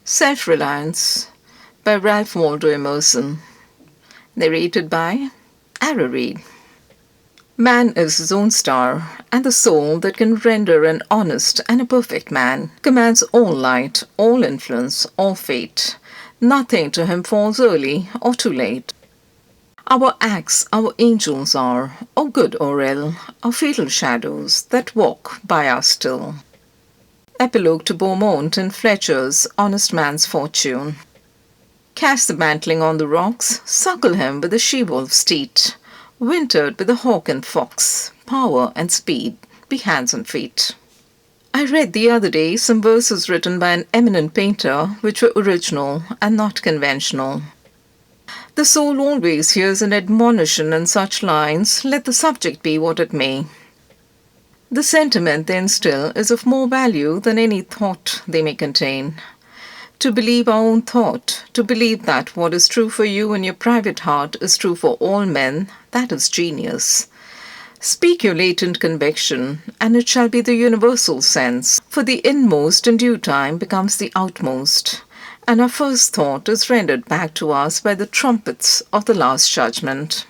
Self-Reliance by Waldo Emerson. Narrated by Reade. Man is his own star, and the soul that can render an honest and a perfect man commands all light, all influence, all fate. Nothing to him falls early or too late. Our acts our angels are, or good or ill, our fatal shadows that walk by us still. Epilogue to Beaumont and Fletcher's Honest Man's Fortune. Cast the bantling on the rocks, suckle him with the she-wolf's teat. Wintered with the hawk and fox, power and speed, be hands and feet. I read the other day some verses written by an eminent painter which were original and not conventional. The soul always hears an admonition in such lines, let the subject be what it may. The sentiment then still is of more value than any thought they may contain. To believe our own thought, to believe that what is true for you in your private heart is true for all men, that is genius. Speak your latent conviction, and it shall be the universal sense, for the inmost in due time becomes the outmost, and our first thought is rendered back to us by the trumpets of the last judgment.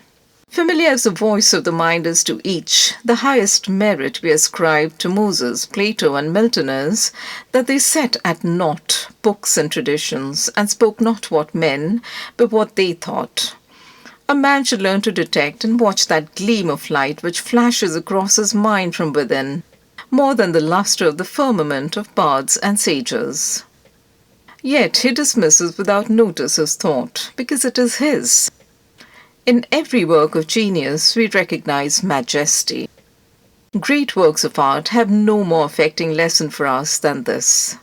Familiar as the voice of the mind is to each, the highest merit we ascribe to Moses, Plato, and Milton is that they set at naught books and traditions, and spoke not what men, but what they thought. A man should learn to detect and watch that gleam of light which flashes across his mind from within, more than the lustre of the firmament of bards and sages. Yet he dismisses without notice his thought, because it is his. In every work of genius we recognize majesty. Great works of art have no more affecting lesson for us than this.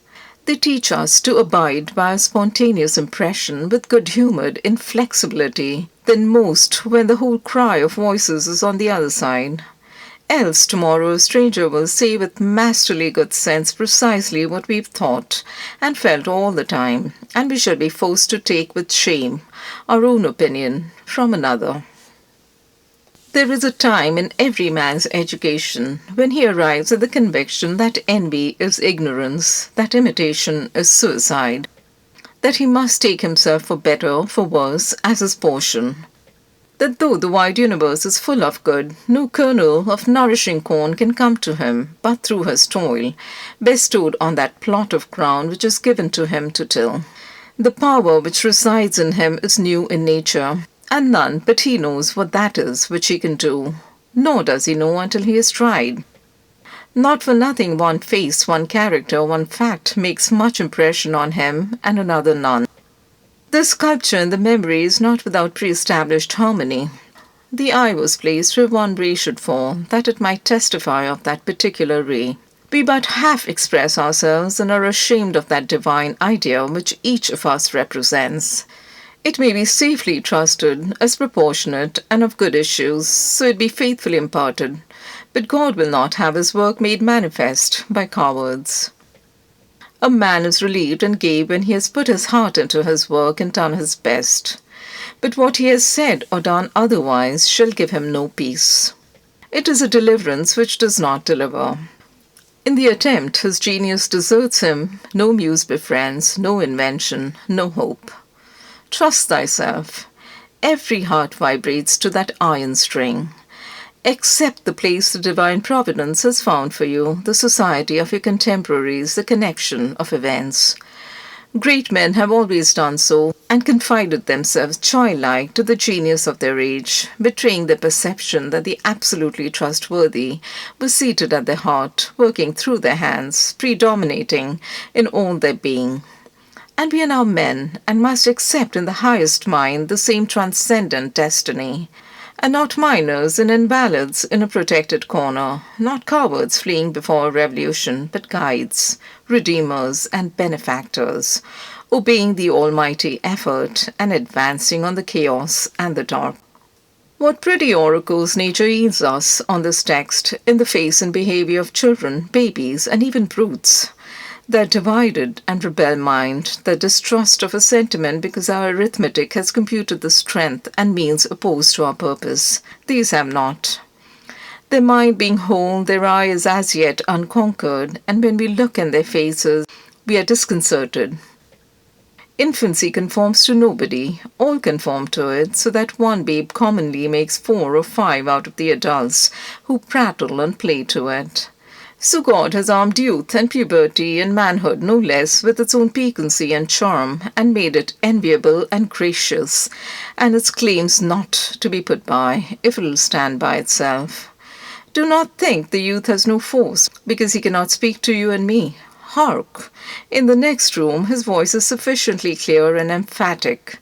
They teach us to abide by a spontaneous impression with good-humoured inflexibility than most when the whole cry of voices is on the other side. Else tomorrow a stranger will say with masterly good sense precisely what we've thought and felt all the time, and we shall be forced to take with shame our own opinion from another. There is a time in every man's education when he arrives at the conviction that envy is ignorance, that imitation is suicide, that he must take himself for better or for worse as his portion, that though the wide universe is full of good, no kernel of nourishing corn can come to him but through his toil, bestowed on that plot of ground which is given to him to till. The power which resides in him is new in nature, and none but he knows what that is which he can do, nor does he know until he has tried. Not for nothing one face, one character, one fact makes much impression on him, and another none. This sculpture in the memory is not without pre-established harmony. The eye was placed where one ray should fall, that it might testify of that particular ray. We but half express ourselves and are ashamed of that divine idea which each of us represents. It may be safely trusted as proportionate and of good issues, so it be faithfully imparted, but God will not have his work made manifest by cowards. A man is relieved and gay when he has put his heart into his work and done his best, but what he has said or done otherwise shall give him no peace. It is a deliverance which does not deliver. In the attempt his genius deserts him, no muse befriends, no invention, no hope. Trust thyself. Every heart vibrates to that iron string. Accept the place the divine providence has found for you, the society of your contemporaries, the connection of events. Great men have always done so, and confided themselves childlike to the genius of their age, betraying the perception that the absolutely trustworthy was seated at their heart, working through their hands, predominating in all their being. And we are now men, and must accept in the highest mind the same transcendent destiny, and not minors and invalids in a protected corner, not cowards fleeing before a revolution, but guides, redeemers, and benefactors, obeying the almighty effort and advancing on the chaos and the dark. What pretty oracles nature yields us on this text in the face and behavior of children, babies, and even brutes. That divided and rebel mind, the distrust of a sentiment because our arithmetic has computed the strength and means opposed to our purpose, these have not. Their mind being whole, their eye is as yet unconquered, and when we look in their faces, we are disconcerted. Infancy conforms to nobody, all conform to it, so that one babe commonly makes 4 or 5 out of the adults who prattle and play to it. So God has armed youth and puberty and manhood no less with its own piquancy and charm, and made it enviable and gracious, and its claims not to be put by, if it will stand by itself. Do not think the youth has no force, because he cannot speak to you and me. Hark! In the next room his voice is sufficiently clear and emphatic.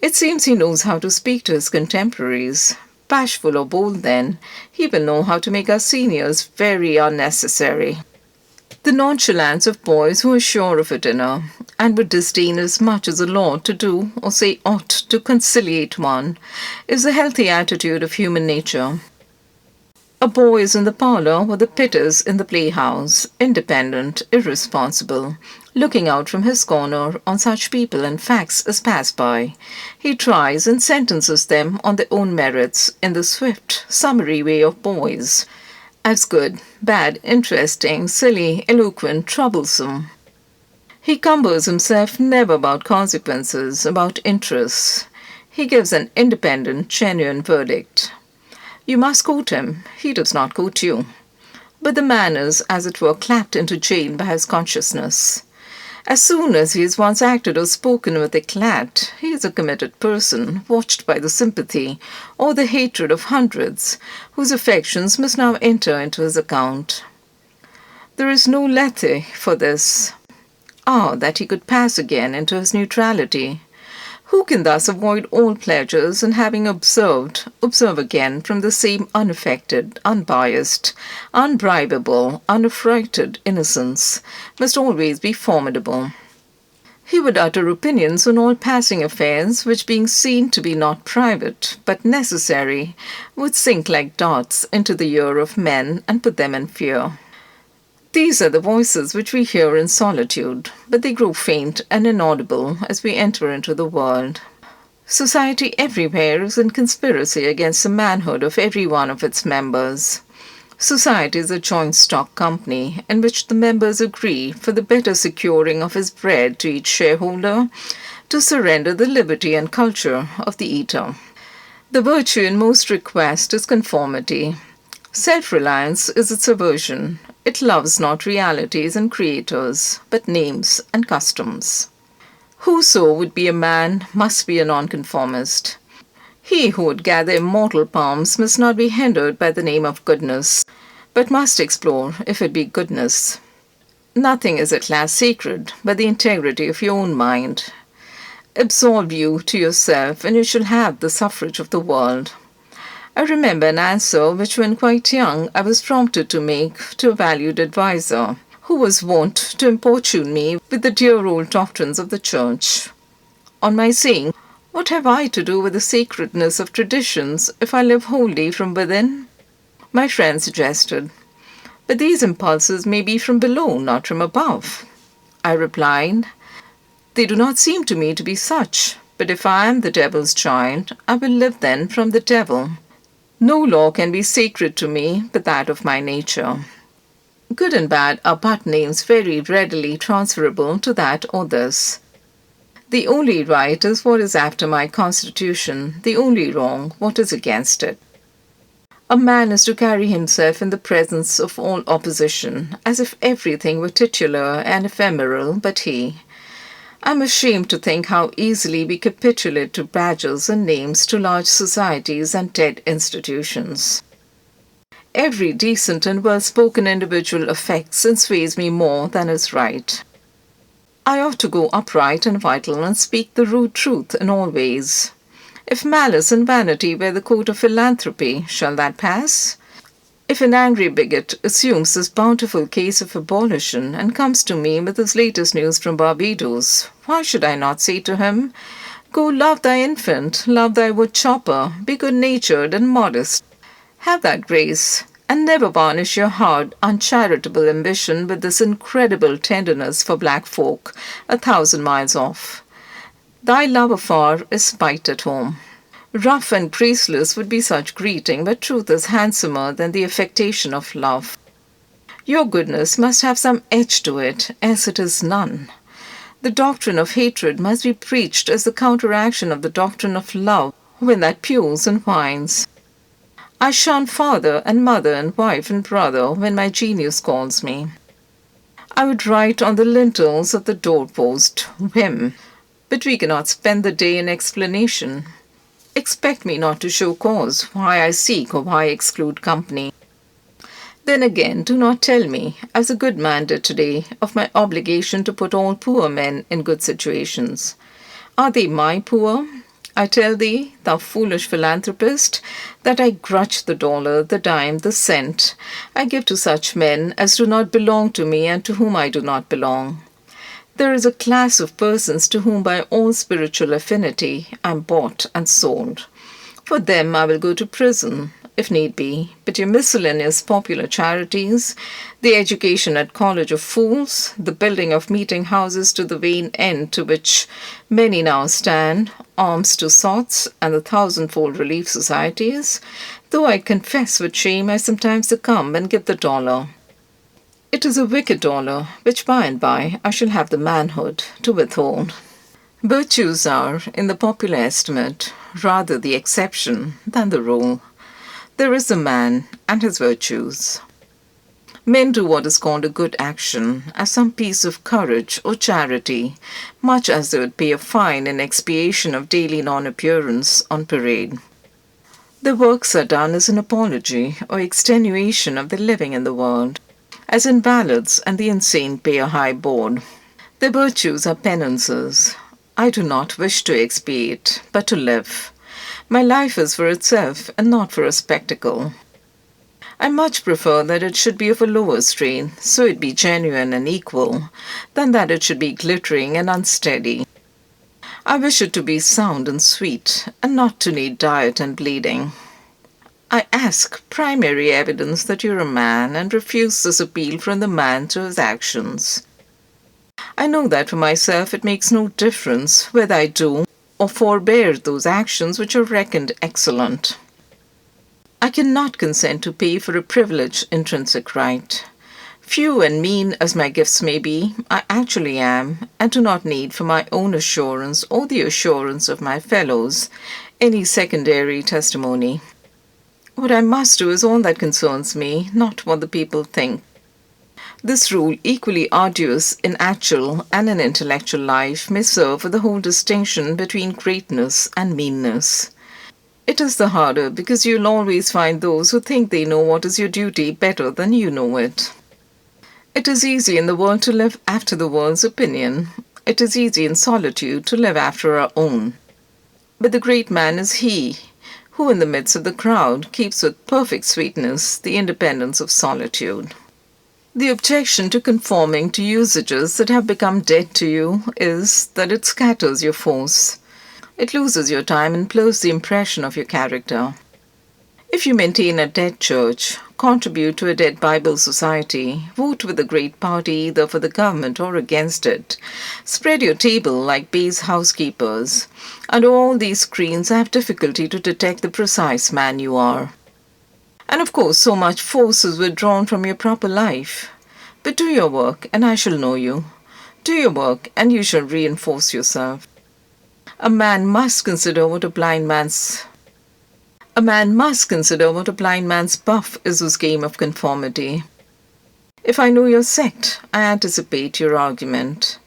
It seems he knows how to speak to his contemporaries. Bashful or bold, then, he will know how to make our seniors very unnecessary. The nonchalance of boys who are sure of a dinner, and would disdain as much as a law to do or say ought to conciliate one, is a healthy attitude of human nature. A boy is in the parlour or the pit is in the playhouse, independent, irresponsible, looking out from his corner on such people and facts as pass by. He tries and sentences them on their own merits in the swift, summary way of boys, as good, bad, interesting, silly, eloquent, troublesome. He cumbers himself never about consequences, about interests. He gives an independent, genuine verdict. You must quote him, he does not quote you. But the man is, as it were, clapped into jail by his consciousness. As soon as he has once acted or spoken with eclat, he is a committed person, watched by the sympathy or the hatred of hundreds, whose affections must now enter into his account. There is no lethe for this. Ah, that he could pass again into his neutrality! Who can thus avoid all pleasures, and having observed, observe again from the same unaffected, unbiased, unbribable, unaffrighted innocence, must always be formidable. He would utter opinions on all passing affairs, which being seen to be not private, but necessary, would sink like darts into the ear of men, and put them in fear. These are the voices which we hear in solitude, but they grow faint and inaudible as we enter into the world. Society everywhere is in conspiracy against the manhood of every one of its members. Society is a joint stock company in which the members agree, for the better securing of his bread to each shareholder, to surrender the liberty and culture of the eater. The virtue in most request is conformity. Self-reliance is its aversion. It loves not realities and creators, but names and customs. Whoso would be a man must be a nonconformist. He who would gather immortal palms must not be hindered by the name of goodness, but must explore if it be goodness. Nothing is at last sacred but the integrity of your own mind. Absolve you to yourself, and you shall have the suffrage of the world. I remember an answer which, when quite young, I was prompted to make to a valued adviser, who was wont to importune me with the dear old doctrines of the Church. On my saying, "What have I to do with the sacredness of traditions if I live wholly from within?" my friend suggested, "But these impulses may be from below, not from above." I replied, "They do not seem to me to be such, but if I am the devil's child, I will live then from the devil. No law can be sacred to me but that of my nature. Good and bad are but names very readily transferable to that or this. The only right is what is after my constitution, the only wrong what is against it. A man is to carry himself in the presence of all opposition, as if everything were titular and ephemeral but he. I am ashamed to think how easily we capitulate to badges and names, to large societies and dead institutions. Every decent and well-spoken individual affects and sways me more than is right. I ought to go upright and vital and speak the rude truth in all ways. If malice and vanity wear the coat of philanthropy, shall that pass? If an angry bigot assumes this bountiful case of abolition and comes to me with his latest news from Barbados, why should I not say to him, "Go love thy infant, love thy wood-chopper, be good-natured and modest. Have that grace, and never varnish your hard, uncharitable ambition with this incredible tenderness for black folk 1,000 miles off. Thy love afar is spite at home." Rough and graceless would be such greeting, but truth is handsomer than the affectation of love. Your goodness must have some edge to it, else it is none. The doctrine of hatred must be preached as the counteraction of the doctrine of love when that pules and whines. I shun father and mother and wife and brother when my genius calls me. I would write on the lintels of the doorpost, whim, but we cannot spend the day in explanation. Expect me not to show cause why I seek or why I exclude company. Then again, do not tell me, as a good man did today, of my obligation to put all poor men in good situations. Are they my poor? I tell thee, thou foolish philanthropist, that I grudge the dollar, the dime, the cent I give to such men as do not belong to me and to whom I do not belong. There is a class of persons to whom by all spiritual affinity I am bought and sold. For them I will go to prison, if need be, but your miscellaneous popular charities, the education at college of fools, the building of meeting houses to the vain end to which many now stand, alms to sots, and the thousandfold relief societies, though I confess with shame I sometimes succumb and give the dollar. It is a wicked dollar, which by and by I shall have the manhood to withhold. Virtues are, in the popular estimate, rather the exception than the rule. There is a man and his virtues. Men do what is called a good action as some piece of courage or charity, much as they would pay a fine in expiation of daily non-appearance on parade. Their works are done as an apology or extenuation of their living in the world, as invalids and the insane pay a high board. Their virtues are penances. I do not wish to expiate, but to live. My life is for itself and not for a spectacle. I much prefer that it should be of a lower strain, so it be genuine and equal, than that it should be glittering and unsteady. I wish it to be sound and sweet, and not to need diet and bleeding. I ask primary evidence that you're a man and refuse this appeal from the man to his actions. I know that for myself it makes no difference whether I do or forbear those actions which are reckoned excellent. I cannot consent to pay for a privileged intrinsic right. Few and mean as my gifts may be, I actually am, and do not need for my own assurance or the assurance of my fellows any secondary testimony. What I must do is all that concerns me, not what the people think. This rule, equally arduous in actual and in intellectual life, may serve for the whole distinction between greatness and meanness. It is the harder because you'll always find those who think they know what is your duty better than you know it. It is easy in the world to live after the world's opinion. It is easy in solitude to live after our own. But the great man is he who in the midst of the crowd keeps with perfect sweetness the independence of solitude. The objection to conforming to usages that have become dead to you is that it scatters your force. It loses your time and blurs the impression of your character. If you maintain a dead church, contribute to a dead Bible society, vote with the great party either for the government or against it, spread your table like base housekeepers, under all these screens I have difficulty to detect the precise man you are. And of course so much force is withdrawn from your proper life. But do your work and I shall know you. Do your work and you shall reinforce yourself. A man must consider what a blind man's buff is whose game of conformity. If I know your sect, I anticipate your argument.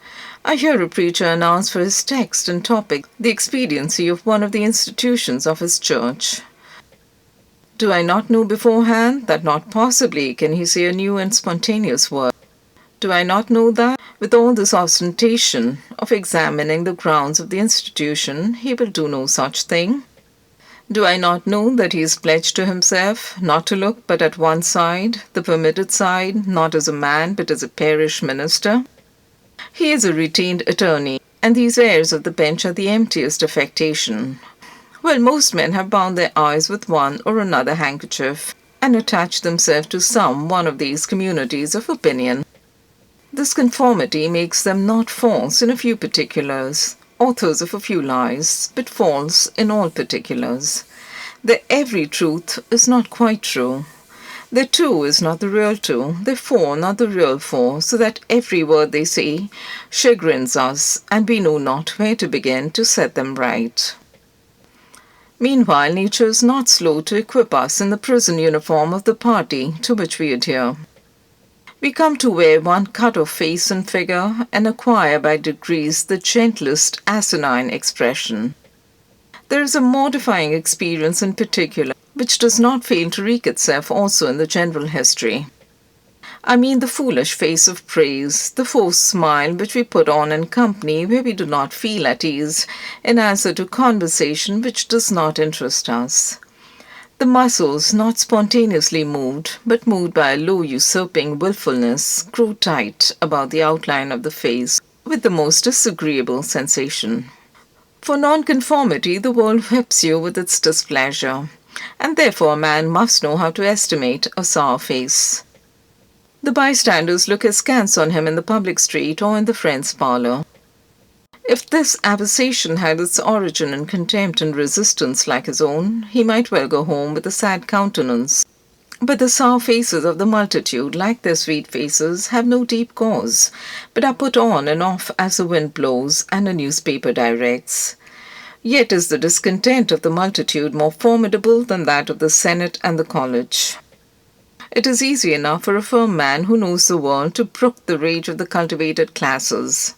I hear a preacher announce for his text and topic the expediency of one of the institutions of his church. Do I not know beforehand that not possibly can he say a new and spontaneous word? Do I not know that, with all this ostentation of examining the grounds of the institution, he will do no such thing? Do I not know that he is pledged to himself not to look but at one side, the permitted side, not as a man but as a parish minister? He is a retained attorney, and these airs of the bench are the emptiest affectation. Well, most men have bound their eyes with one or another handkerchief, and attached themselves to some one of these communities of opinion. This conformity makes them not false in a few particulars, authors of a few lies, but false in all particulars. Their every truth is not quite true. The two is not the real two, the four not the real four, so that every word they say chagrins us, and we know not where to begin to set them right. Meanwhile, nature is not slow to equip us in the prison uniform of the party to which we adhere. We come to wear one cut of face and figure, and acquire by degrees the gentlest asinine expression. There is a mortifying experience in particular, which does not fail to wreak itself also in the general history. I mean the foolish face of praise, the forced smile which we put on in company where we do not feel at ease, in answer to conversation which does not interest us. The muscles, not spontaneously moved, but moved by a low usurping wilfulness, grow tight about the outline of the face with the most disagreeable sensation. For nonconformity the world whips you with its displeasure, and therefore a man must know how to estimate a sour face. The bystanders look askance on him in the public street or in the friend's parlour. If this aberration had its origin in contempt and resistance like his own, he might well go home with a sad countenance. But the sour faces of the multitude, like their sweet faces, have no deep cause, but are put on and off as the wind blows and a newspaper directs. Yet is the discontent of the multitude more formidable than that of the Senate and the college. It is easy enough for a firm man who knows the world to brook the rage of the cultivated classes.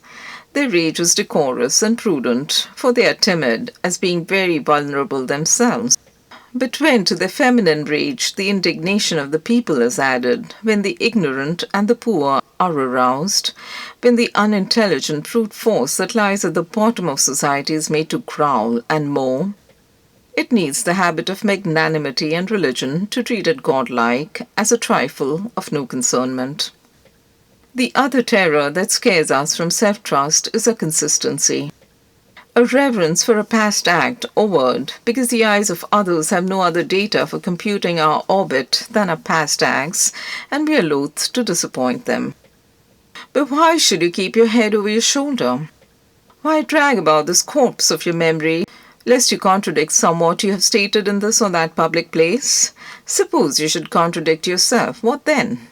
Their rage is decorous and prudent, for they are timid, as being very vulnerable themselves. But when to the feminine rage the indignation of the people is added, when the ignorant and the poor are aroused, when the unintelligent brute force that lies at the bottom of society is made to growl and mow, it needs the habit of magnanimity and religion to treat it godlike as a trifle of no concernment. The other terror that scares us from self-trust is a consistency. A reverence for a past act or word, because the eyes of others have no other data for computing our orbit than our past acts, and we are loath to disappoint them. But why should you keep your head over your shoulder? Why drag about this corpse of your memory, lest you contradict somewhat you have stated in this or that public place? Suppose you should contradict yourself, what then?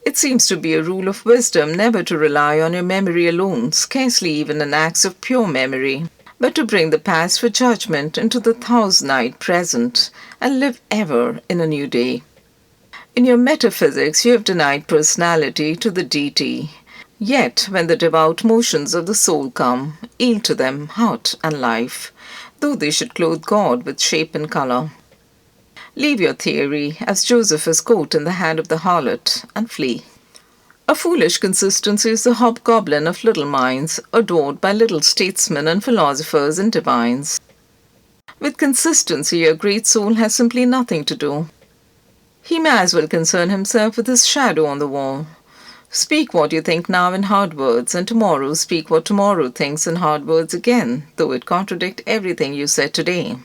It seems to be a rule of wisdom never to rely on your memory alone, scarcely even in acts of pure memory, but to bring the past for judgment into the thousand-eyed present, and live ever in a new day. In your metaphysics you have denied personality to the deity, yet when the devout motions of the soul come, yield to them heart and life, though they should clothe God with shape and colour. Leave your theory, as Joseph's coat in the hand of the harlot, and flee. A foolish consistency is the hobgoblin of little minds, adored by little statesmen and philosophers and divines. With consistency a great soul has simply nothing to do. He may as well concern himself with his shadow on the wall. Speak what you think now in hard words, and tomorrow speak what tomorrow thinks in hard words again, though it contradict everything you said today.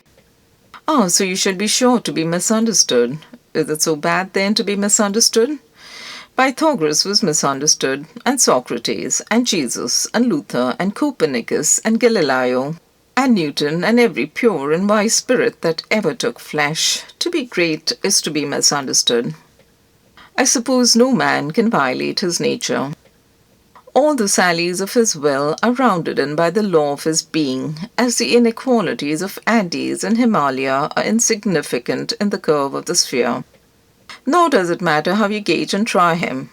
Ah, so you should be sure to be misunderstood. Is it so bad, then, to be misunderstood? Pythagoras was misunderstood, and Socrates, and Jesus, and Luther, and Copernicus, and Galileo, and Newton, and every pure and wise spirit that ever took flesh. To be great is to be misunderstood. I suppose no man can violate his nature. All the sallies of his will are rounded in by the law of his being, as the inequalities of Andes and Himalaya are insignificant in the curve of the sphere. Nor does it matter how you gauge and try him.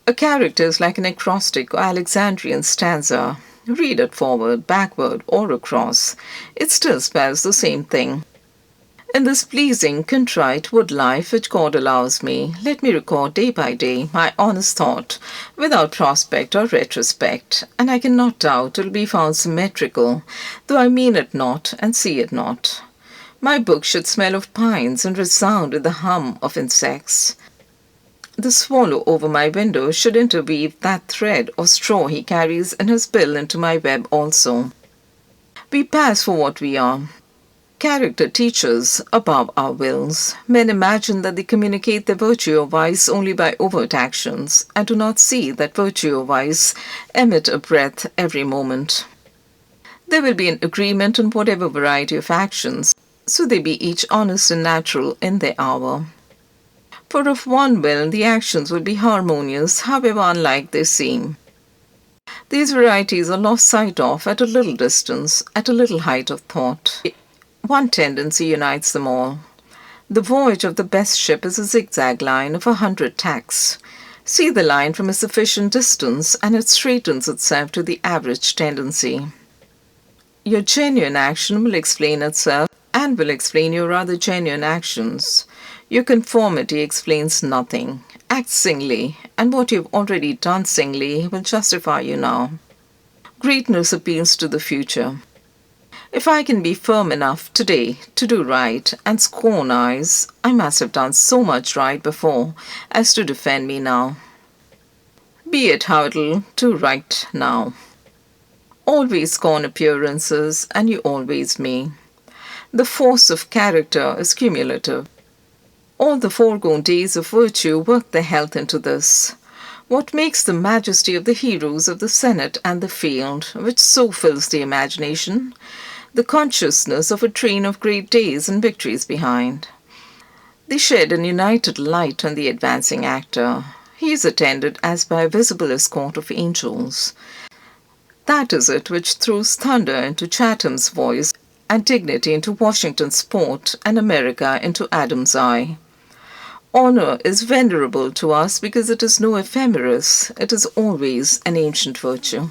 A character is like an acrostic or Alexandrian stanza. Read it forward, backward, or across. It still spells the same thing. In this pleasing, contrite wood life which God allows me, let me record day by day my honest thought, without prospect or retrospect, and I cannot doubt it will be found symmetrical, though I mean it not and see it not. My book should smell of pines and resound with the hum of insects. The swallow over my window should interweave that thread or straw he carries in his bill into my web also. We pass for what we are. Character teachers above our wills. Men imagine that they communicate their virtue or vice only by overt actions, and do not see that virtue or vice emit a breath every moment. There will be an agreement in whatever variety of actions, so they be each honest and natural in their hour. For if one will, the actions will be harmonious, however unlike they seem. These varieties are lost sight of at a little distance, at a little height of thought. One tendency unites them all. The voyage of the best ship is a zigzag line of 100 tacks. See the line from a sufficient distance, and it straightens itself to the average tendency. Your genuine action will explain itself, and will explain your other genuine actions. Your conformity explains nothing. Act singly, and what you've already done singly will justify you now. Greatness appeals to the future. If I can be firm enough today to do right and scorn eyes, I must have done so much right before as to defend me now. Be it how it'll, do right now. Always scorn appearances, and you always may. The force of character is cumulative. All the foregone days of virtue work their health into this. What makes the majesty of the heroes of the Senate and the field, which so fills the imagination? The consciousness of a train of great days and victories behind. They shed an united light on the advancing actor. He is attended as by a visible escort of angels. That is it which throws thunder into Chatham's voice, and dignity into Washington's sport, and America into Adam's eye. Honor is venerable to us because it is no ephemeris, it is always an ancient virtue.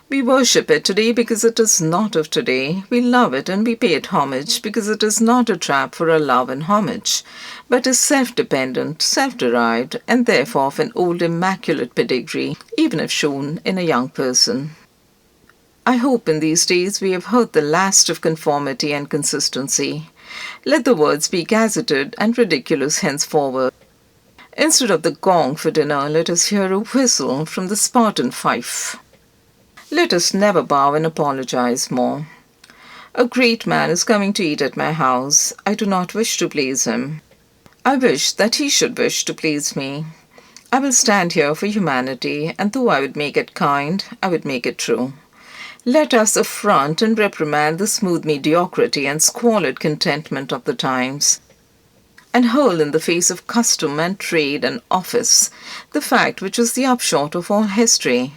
We worship it today because it is not of today. We love it and we pay it homage because it is not a trap for our love and homage, but is self-dependent, self-derived, and therefore of an old immaculate pedigree, even if shown in a young person. I hope in these days we have heard the last of conformity and consistency. Let the words be gazetted and ridiculous henceforward. Instead of the gong for dinner, let us hear a whistle from the Spartan fife. Let us never bow and apologize more. A great man is coming to eat at my house. I do not wish to please him. I wish that he should wish to please me. I will stand here for humanity, and though I would make it kind, I would make it true. Let us affront and reprimand the smooth mediocrity and squalid contentment of the times, and hurl in the face of custom and trade and office the fact which is the upshot of all history,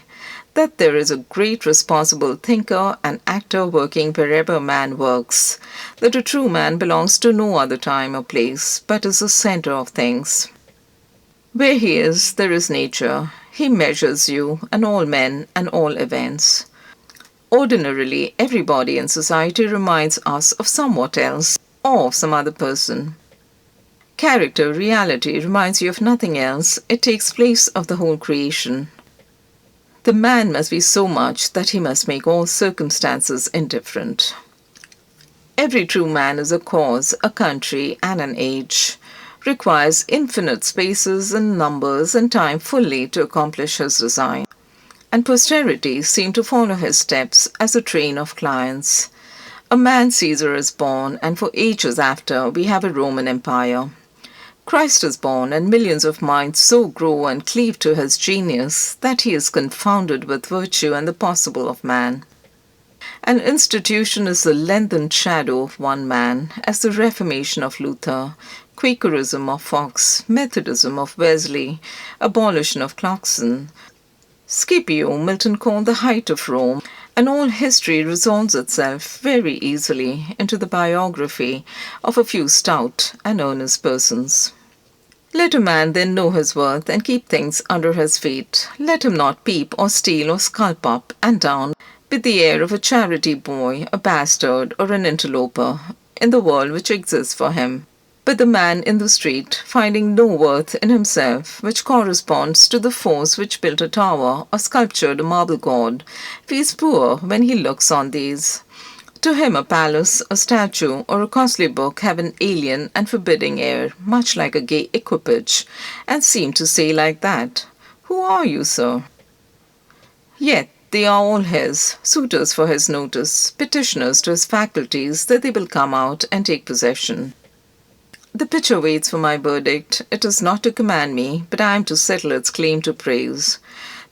that there is a great responsible thinker and actor working wherever man works, that a true man belongs to no other time or place, but is the center of things. Where he is, there is nature. He measures you and all men and all events. Ordinarily, everybody in society reminds us of somewhat else or of some other person. Character, reality, reminds you of nothing else. It takes place of the whole creation. The man must be so much that he must make all circumstances indifferent. Every true man is a cause, a country, and an age, requires infinite spaces and numbers and time fully to accomplish his design. And posterity seem to follow his steps as a train of clients. A man Caesar is born, and for ages after we have a Roman Empire. Christ is born, and millions of minds so grow and cleave to his genius that he is confounded with virtue and the possible of man. An institution is the lengthened shadow of one man, as the Reformation of Luther, Quakerism of Fox, Methodism of Wesley, abolition of Clarkson, Scipio Milton called the height of Rome, and all history resolves itself very easily into the biography of a few stout and earnest persons. Let a man then know his worth and keep things under his feet. Let him not peep or steal or skulk up and down with the air of a charity boy, a bastard, or an interloper in the world which exists for him. But the man in the street, finding no worth in himself which corresponds to the force which built a tower or sculptured a marble god, feels poor when he looks on these. To him a palace, a statue, or a costly book have an alien and forbidding air, much like a gay equipage, and seem to say like that, "Who are you, sir?" Yet they are all his, suitors for his notice, petitioners to his faculties that they will come out and take possession. The pitcher waits for my verdict. It is not to command me, but I am to settle its claim to praise.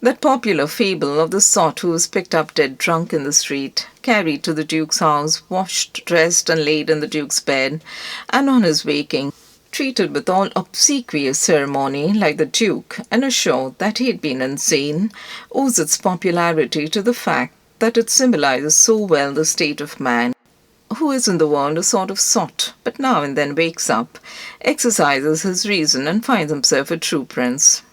That popular fable of the sot who was picked up dead drunk in the street, carried to the Duke's house, washed, dressed, and laid in the Duke's bed, and on his waking, treated with all obsequious ceremony like the Duke, and assured that he had been insane, owes its popularity to the fact that it symbolizes so well the state of man, who is in the world a sort of sot, but now and then wakes up, exercises his reason, and finds himself a true prince.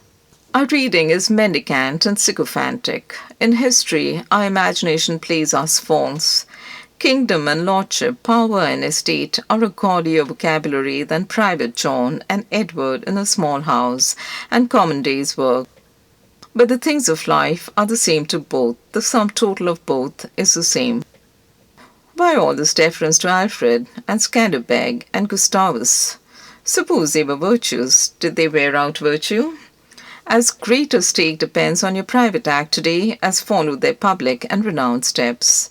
Our reading is mendicant and sycophantic. In history, our imagination plays us false. Kingdom and lordship, power and estate are a gaudier vocabulary than Private John and Edward in a small house and common day's work. But the things of life are the same to both. The sum total of both is the same. Why all this deference to Alfred and Scanderbeg and Gustavus? Suppose they were virtues, did they wear out virtue? As great a stake depends on your private act today as followed their public and renowned steps.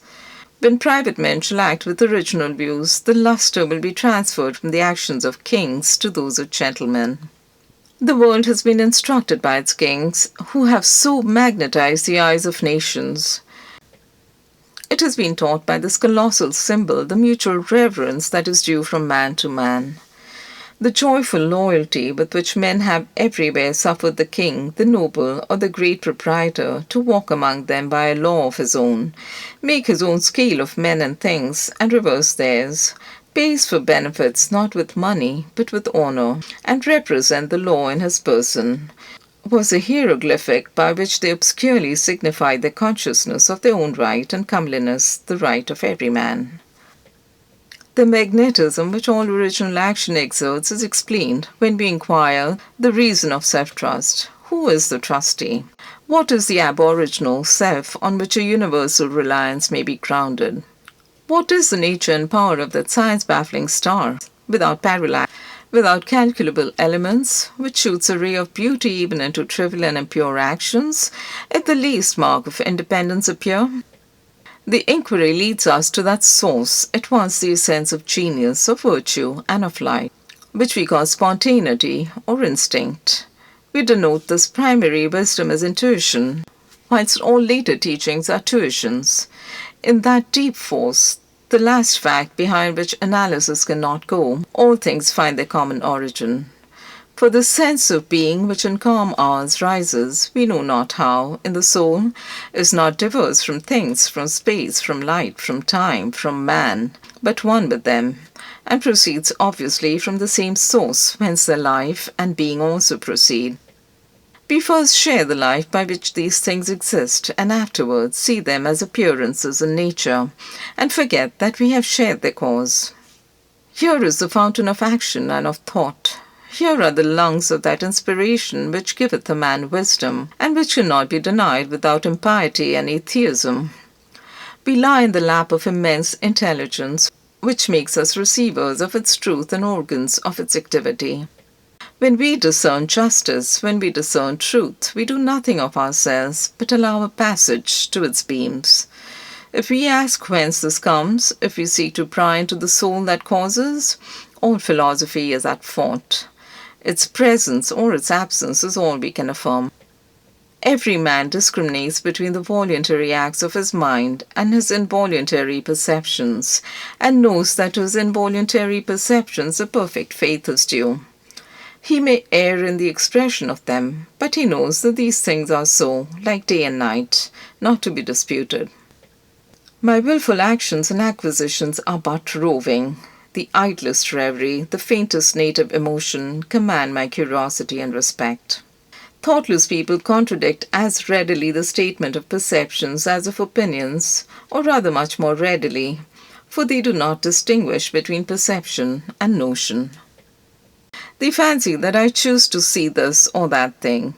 When private men shall act with original views, the lustre will be transferred from the actions of kings to those of gentlemen. The world has been instructed by its kings, who have so magnetized the eyes of nations. It has been taught by this colossal symbol the mutual reverence that is due from man to man. The joyful loyalty with which men have everywhere suffered the king, the noble, or the great proprietor to walk among them by a law of his own, make his own scale of men and things, and reverse theirs, pays for benefits not with money but with honor, and represent the law in his person, was a hieroglyphic by which they obscurely signified their consciousness of their own right and comeliness, the right of every man. The magnetism which all original action exerts is explained when we inquire the reason of self-trust. Who is the trustee? What is the aboriginal self on which a universal reliance may be grounded? What is the nature and power of that science-baffling star, without parallax, without calculable elements, which shoots a ray of beauty even into trivial and impure actions, if the least mark of independence appear? The inquiry leads us to that source, at once the essence of genius, of virtue, and of life, which we call spontaneity or instinct. We denote this primary wisdom as intuition, whilst all later teachings are tuitions. In that deep force, the last fact behind which analysis cannot go, all things find their common origin. For the sense of being which in calm hours rises, we know not how, in the soul, is not diverse from things, from space, from light, from time, from man, but one with them, and proceeds obviously from the same source whence their life and being also proceed. We first share the life by which these things exist, and afterwards see them as appearances in nature, and forget that we have shared their cause. Here is the fountain of action and of thought. Here are the lungs of that inspiration which giveth a man wisdom, and which cannot be denied without impiety and atheism. We lie in the lap of immense intelligence, which makes us receivers of its truth and organs of its activity. When we discern justice, when we discern truth, we do nothing of ourselves, but allow a passage to its beams. If we ask whence this comes, if we seek to pry into the soul that causes, all philosophy is at fault. Its presence or its absence is all we can affirm. Every man discriminates between the voluntary acts of his mind and his involuntary perceptions, and knows that to his involuntary perceptions a perfect faith is due. He may err in the expression of them, but he knows that these things are so, like day and night, not to be disputed. My wilful actions and acquisitions are but roving. The idlest reverie, the faintest native emotion, command my curiosity and respect. Thoughtless people contradict as readily the statement of perceptions as of opinions, or rather much more readily, for they do not distinguish between perception and notion. They fancy that I choose to see this or that thing,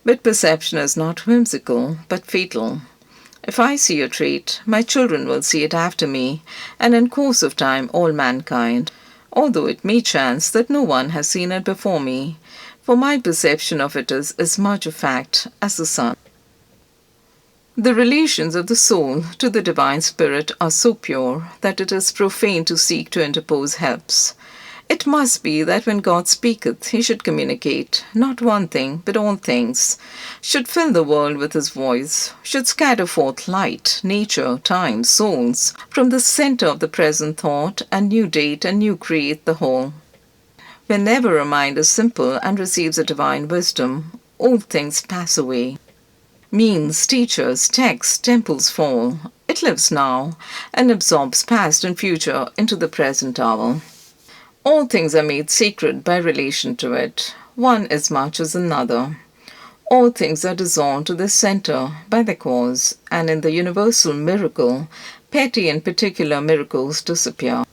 but perception is not whimsical, but fatal. If I see a trait, my children will see it after me, and in course of time all mankind, although it may chance that no one has seen it before me, for my perception of it is as much a fact as the sun. The relations of the soul to the divine spirit are so pure that it is profane to seek to interpose helps. It must be that when God speaketh, he should communicate, not one thing, but all things, should fill the world with his voice, should scatter forth light, nature, time, souls, from the center of the present thought, and new date and new create the whole. Whenever a mind is simple and receives a divine wisdom, all things pass away. Means, teachers, texts, temples fall. It lives now and absorbs past and future into the present hour. All things are made sacred by relation to it. One as much as another. All things are dissolved to the center by the cause, and in the universal miracle, petty and particular miracles disappear.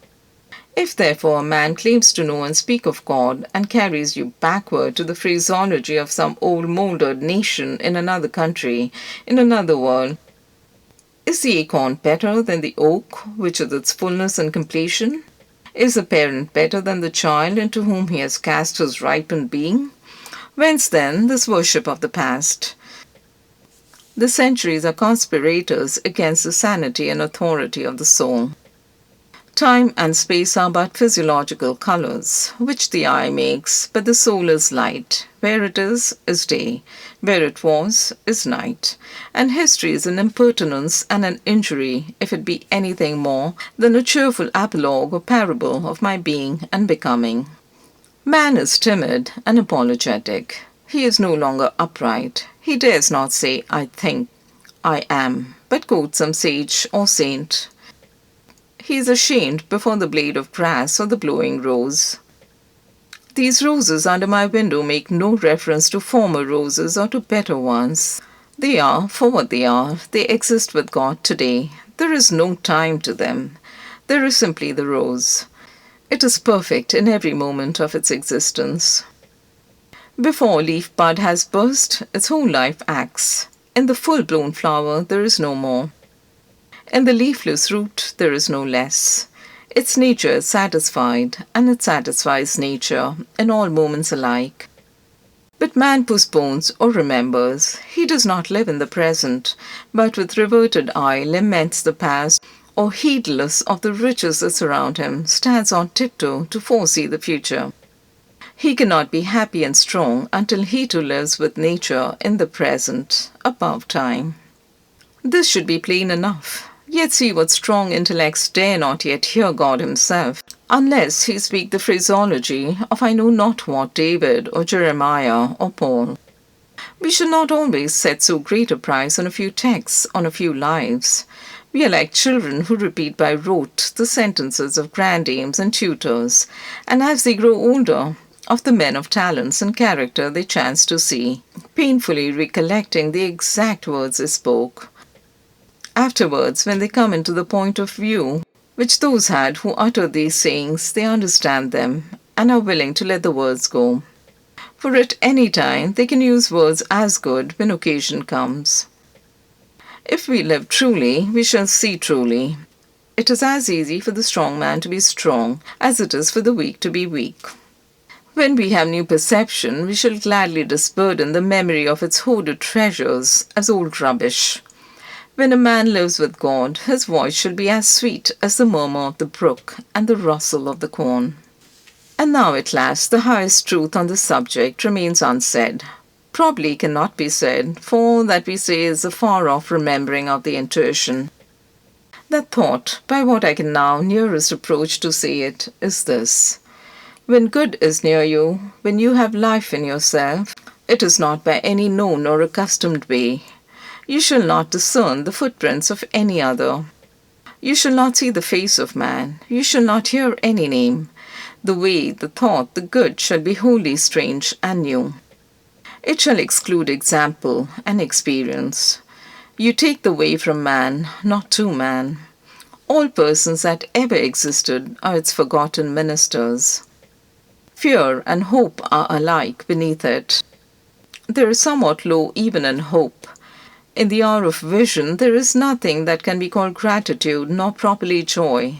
If therefore a man claims to know and speak of God and carries you backward to the phraseology of some old mouldered nation in another country, in another world, is the acorn better than the oak, which is its fullness and completion? Is the parent better than the child into whom he has cast his ripened being? Whence then this worship of the past? The centuries are conspirators against the sanity and authority of the soul. Time and space are but physiological colors, which the eye makes, but the soul is light. Where it is day. Where it was, is night. And history is an impertinence and an injury, if it be anything more than a cheerful apologue or parable of my being and becoming. Man is timid and apologetic. He is no longer upright. He dares not say, I think, I am, but quote some sage or saint. He is ashamed before the blade of grass or the blowing rose. These roses under my window make no reference to former roses or to better ones. They are for what they are. They exist with God today. There is no time to them. There is simply the rose. It is perfect in every moment of its existence. Before a leaf bud has burst, its whole life acts. In the full-blown flower there is no more. In the leafless root there is no less. Its nature is satisfied, and it satisfies nature in all moments alike. But man postpones or remembers. He does not live in the present, but with reverted eye laments the past, or heedless of the riches that surround him, stands on tiptoe to foresee the future. He cannot be happy and strong until he too lives with nature in the present, above time. This should be plain enough. Yet see what strong intellects dare not yet hear God himself, unless he speak the phraseology of I know not what David or Jeremiah or Paul. We should not always set so great a price on a few texts, on a few lives. We are like children who repeat by rote the sentences of grandames and tutors, and as they grow older, of the men of talents and character they chance to see, painfully recollecting the exact words they spoke. Afterwards, when they come into the point of view which those had who uttered these sayings, they understand them, and are willing to let the words go. For at any time they can use words as good when occasion comes. If we live truly, we shall see truly. It is as easy for the strong man to be strong as it is for the weak to be weak. When we have new perception, we shall gladly disburden the memory of its hoarded treasures as old rubbish. When a man lives with God, his voice shall be as sweet as the murmur of the brook and the rustle of the corn. And now at last the highest truth on the subject remains unsaid. Probably cannot be said, for all that we say is a far-off remembering of the intuition. That thought, by what I can now nearest approach to say it, is this. When good is near you, when you have life in yourself, it is not by any known or accustomed way. You shall not discern the footprints of any other. You shall not see the face of man. You shall not hear any name. The way, the thought, the good shall be wholly strange and new. It shall exclude example and experience. You take the way from man, not to man. All persons that ever existed are its forgotten ministers. Fear and hope are alike beneath it. There is somewhat low even in hope. In the hour of vision, there is nothing that can be called gratitude nor properly joy.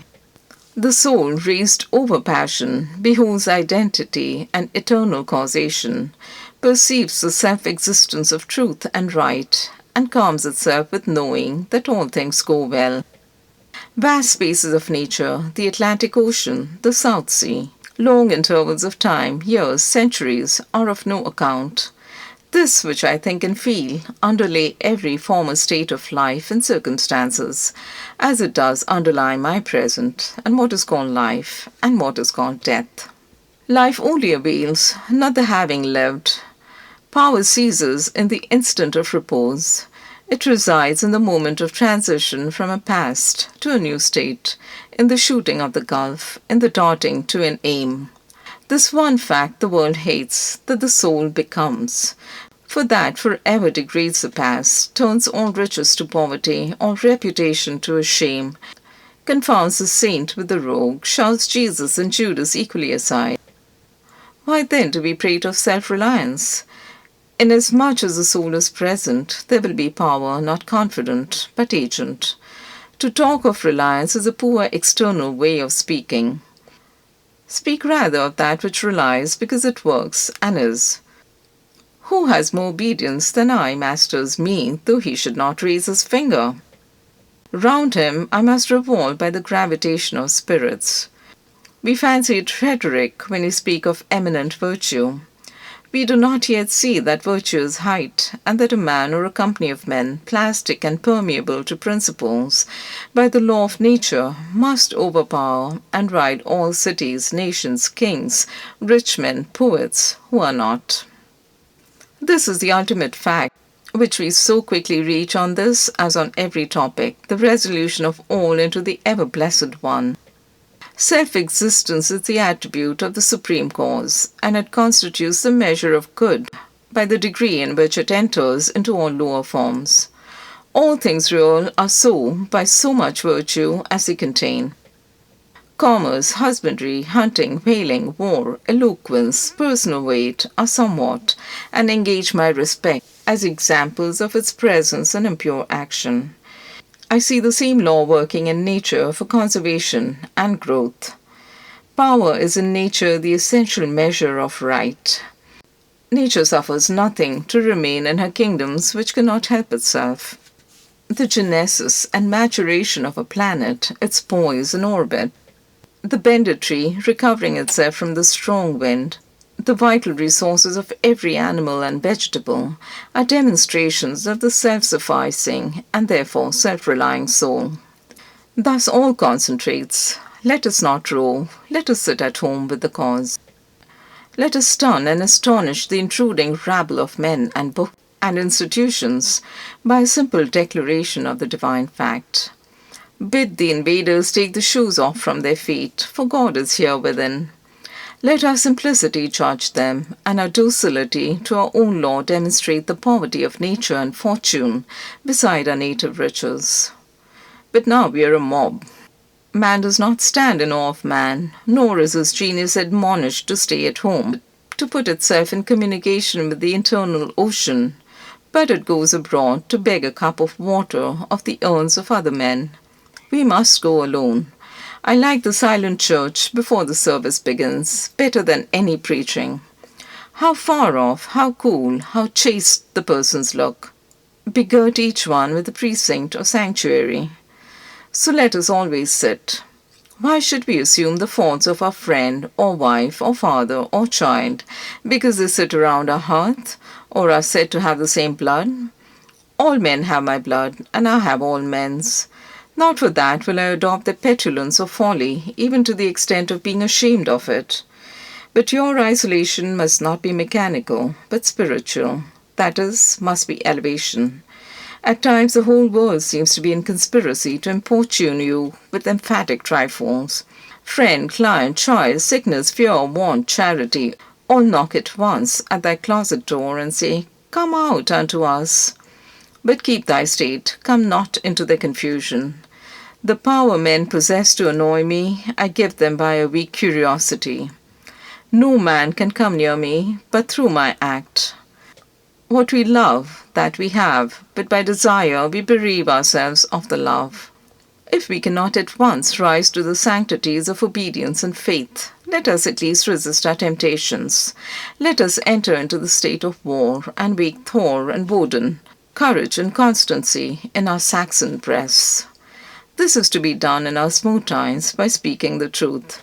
The soul, raised over passion, beholds identity and eternal causation, perceives the self-existence of truth and right, and calms itself with knowing that all things go well. Vast spaces of nature, the Atlantic Ocean, the South Sea, long intervals of time, years, centuries, are of no account. This which I think and feel underlay every former state of life and circumstances, as it does underlie my present, and what is called life, and what is called death. Life only avails, not the having lived. Power ceases in the instant of repose. It resides in the moment of transition from a past to a new state, in the shooting of the gulf, in the darting to an aim. This one fact the world hates, that the soul becomes. For that forever degrades the past, turns all riches to poverty, all reputation to a shame, confounds the saint with the rogue, shouts Jesus and Judas equally aside. Why then do we prate of self-reliance? Inasmuch as the soul is present, there will be power, not confident, but agent. To talk of reliance is a poor external way of speaking. Speak rather of that which relies because it works and is. Who has more obedience than I masters me, though he should not raise his finger? Round him I must revolve by the gravitation of spirits. We fancy it rhetoric when we speak of eminent virtue. We do not yet see that virtue is height, and that a man or a company of men, plastic and permeable to principles, by the law of nature, must overpower and ride all cities, nations, kings, rich men, poets, who are not. This is the ultimate fact, which we so quickly reach on this as on every topic, the resolution of all into the ever-blessed one. Self-existence is the attribute of the supreme cause, and it constitutes the measure of good by the degree in which it enters into all lower forms. All things real are so by so much virtue as they contain. Commerce, husbandry, hunting, whaling, war, eloquence, personal weight are somewhat, and engage my respect as examples of its presence and impure action. I see the same law working in nature for conservation and growth. Power is in nature the essential measure of right. Nature suffers nothing to remain in her kingdoms which cannot help itself. The genesis and maturation of a planet, its poise and orbit, the bended tree recovering itself from the strong wind, the vital resources of every animal and vegetable are demonstrations of the self-sufficing and therefore self-relying soul. Thus all concentrates. Let us not rove, let us sit at home with the cause. Let us stun and astonish the intruding rabble of men and books and institutions by a simple declaration of the divine fact. Bid the invaders take the shoes off from their feet, for God is here within. Let our simplicity judge them, and our docility to our own law demonstrate the poverty of nature and fortune beside our native riches. But now we are a mob. Man does not stand in awe of man, nor is his genius admonished to stay at home, to put itself in communication with the internal ocean, but it goes abroad to beg a cup of water of the urns of other men. We must go alone. I like the silent church before the service begins, better than any preaching. How far off, how cool, how chaste the persons look. Begirt each one with a precinct or sanctuary. So let us always sit. Why should we assume the faults of our friend or wife or father or child because they sit around our hearth or are said to have the same blood? All men have my blood, and I have all men's. Not for that will I adopt their petulance or folly, even to the extent of being ashamed of it. But your isolation must not be mechanical, but spiritual. That is, must be elevation. At times the whole world seems to be in conspiracy to importune you with emphatic trifles. Friend, client, child, sickness, fear, want, charity, all knock at once at thy closet door and say, "Come out unto us." But keep thy state, come not into their confusion. The power men possess to annoy me, I give them by a weak curiosity. No man can come near me, but through my act. What we love, that we have, but by desire we bereave ourselves of the love. If we cannot at once rise to the sanctities of obedience and faith, let us at least resist our temptations. Let us enter into the state of war, and wake Thor and Woden, courage and constancy in our Saxon breasts. This is to be done in our smooth times by speaking the truth.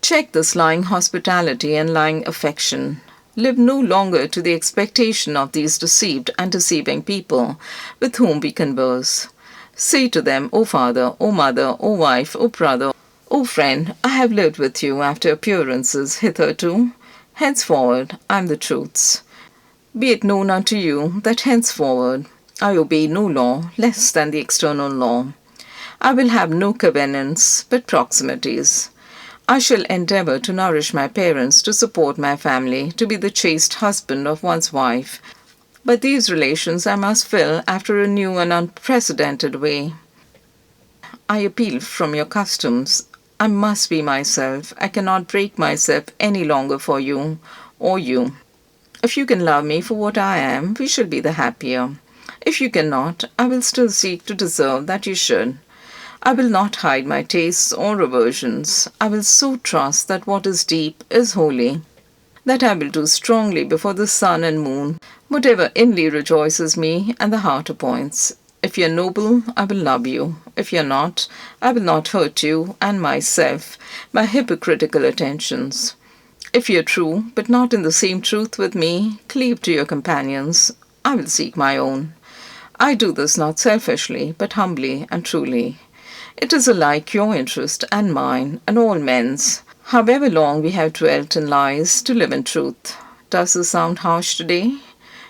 Check this lying hospitality and lying affection. Live no longer to the expectation of these deceived and deceiving people with whom we converse. Say to them, O father, O mother, O wife, O brother, O friend, I have lived with you after appearances hitherto. Henceforward I am the truth's. Be it known unto you that henceforward I obey no law less than the external law. I will have no covenants but proximities. I shall endeavour to nourish my parents, to support my family, to be the chaste husband of one's wife. But these relations I must fill after a new and unprecedented way. I appeal from your customs. I must be myself. I cannot break myself any longer for you or you. If you can love me for what I am, we shall be the happier. If you cannot, I will still seek to deserve that you should. I will not hide my tastes or aversions. I will so trust that what is deep is holy, that I will do strongly before the sun and moon whatever inly rejoices me and the heart appoints. If you are noble, I will love you. If you are not, I will not hurt you and myself by hypocritical attentions. If you are true, but not in the same truth with me, cleave to your companions. I will seek my own. I do this not selfishly, but humbly and truly. It is alike your interest and mine and all men's, however long we have dwelt in lies, to live in truth. Does this sound harsh today?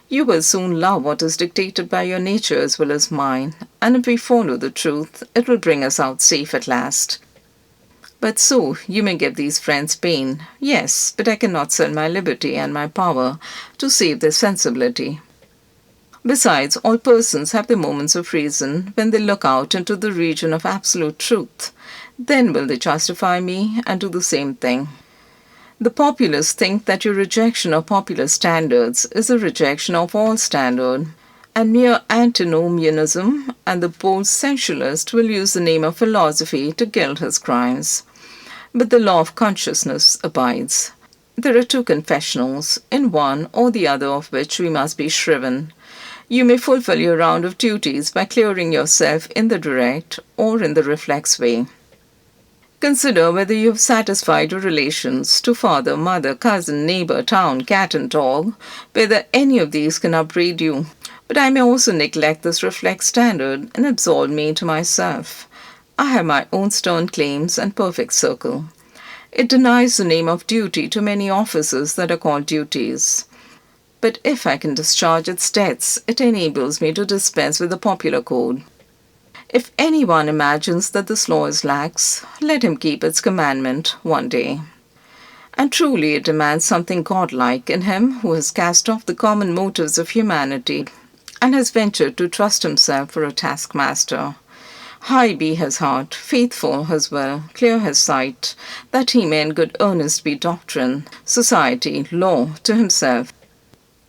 You will soon love what is dictated by your nature as well as mine, and if we follow the truth, it will bring us out safe at last. But so, you may give these friends pain. Yes, but I cannot sell my liberty and my power to save their sensibility. Besides, all persons have their moments of reason when they look out into the region of absolute truth. Then will they justify me and do the same thing. The populace think that your rejection of popular standards is a rejection of all standard, and mere antinomianism, and the bold sensualist will use the name of philosophy to gild his crimes. But the law of consciousness abides. There are two confessionals, in one or the other of which we must be shriven. You may fulfill your round of duties by clearing yourself in the direct or in the reflex way. Consider whether you have satisfied your relations to father, mother, cousin, neighbor, town, cat and dog, whether any of these can upbraid you. But I may also neglect this reflex standard and absolve me to myself. I have my own stern claims and perfect circle. It denies the name of duty to many offices that are called duties. But if I can discharge its debts, it enables me to dispense with the popular code. If anyone imagines that this law is lax, let him keep its commandment one day. And truly it demands something godlike in him who has cast off the common motives of humanity and has ventured to trust himself for a taskmaster. High be his heart, faithful his will, clear his sight, that he may in good earnest be doctrine, society, law to himself,